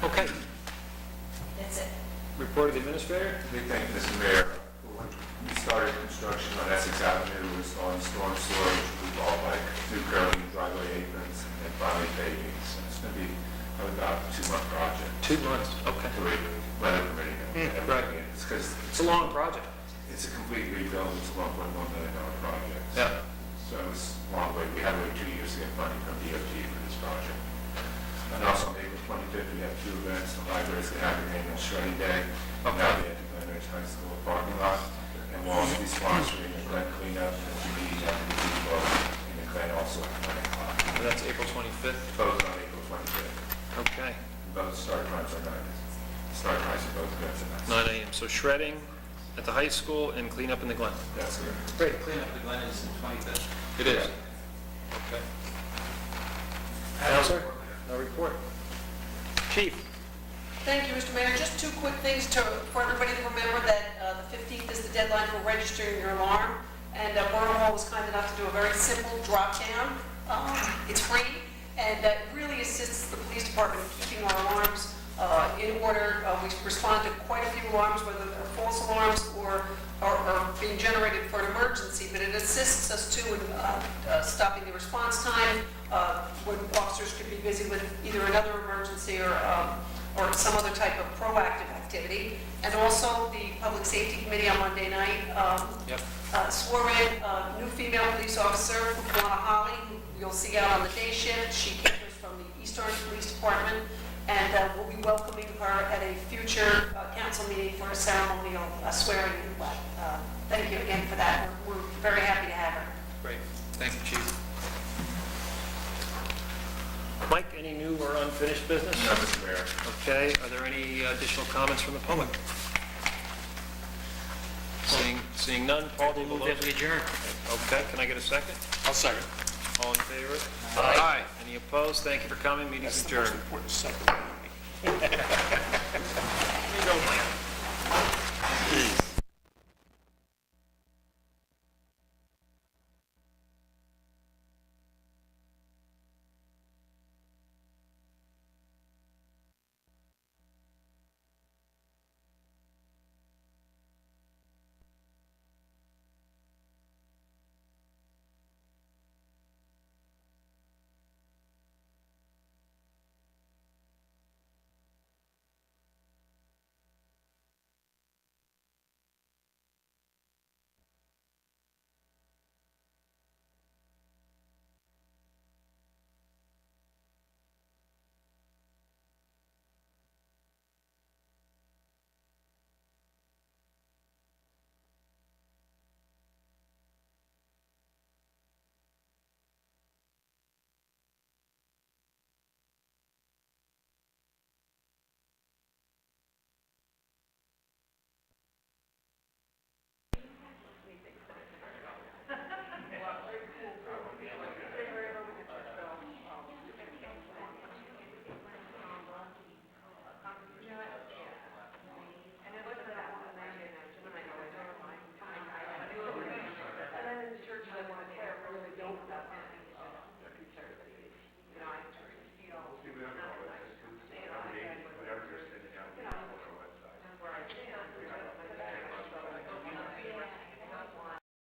Okay. That's it. Report of the administrator? Big thank you, Mr. Mayor. When we started construction on Essex Avenue, we installing storm sewer, which will be followed by new curbing, driveway aprons, and finally paving. So it's going to be probably about a 2-month project. 2 months, okay. Weather permitting. Right. It's because It's a long project. it's a complete rebuild. It's a $1.1 million project. Yeah. So it's a long way. We had to wait 2 years to get funding from DOT for this project. And also on April 25th, we have 2 events. The library's going to have their annual shredding day. Now the Glen Ridge High School parking lot. And we'll also be sponsoring the Glen cleanup and community at the depot. And the Glen also at 9 o'clock. And that's April 25th? Both on April 25th. Okay. Both start times are 9. Start times are both events at 9 a.m. So shredding at the high school and cleanup in the Glen. That's good. Great. Cleanup of the Glen is the 25th. It is. Okay. Counselor? No report. Chief? Thank you, Mr. Mayor. Just 2 quick things for everybody to remember that the 15th is the deadline for registering your alarm, and Borough Hall was kind enough to do a very simple drop-down. It's free, and it really assists the police department in keeping our alarms in order. We respond to quite a few alarms, whether they're false alarms or being generated for an emergency, but it assists us too in stopping the response time when officers could be busy with either another emergency or some other type of proactive activity. And also, the Public Safety Committee on Monday night swore in a new female police officer, Luana Holly, who you'll see out on the day shift. She came to us from the East Orange Police Department, and we'll be welcoming her at a future council meeting for a ceremonial swearing-in. Thank you again for that. We're very happy to have her. Great. Thank you, Chief. Mike, any new or unfinished business? No, Mr. Mayor. Okay, are there any additional comments from the public? Seeing none, Paul, do you Move that we adjourn. Okay, can I get a second? I'll second. All in favor? Aye. Any opposed? Thank you for coming, meeting's That's the most adjourned. important second. Here you go, Mike.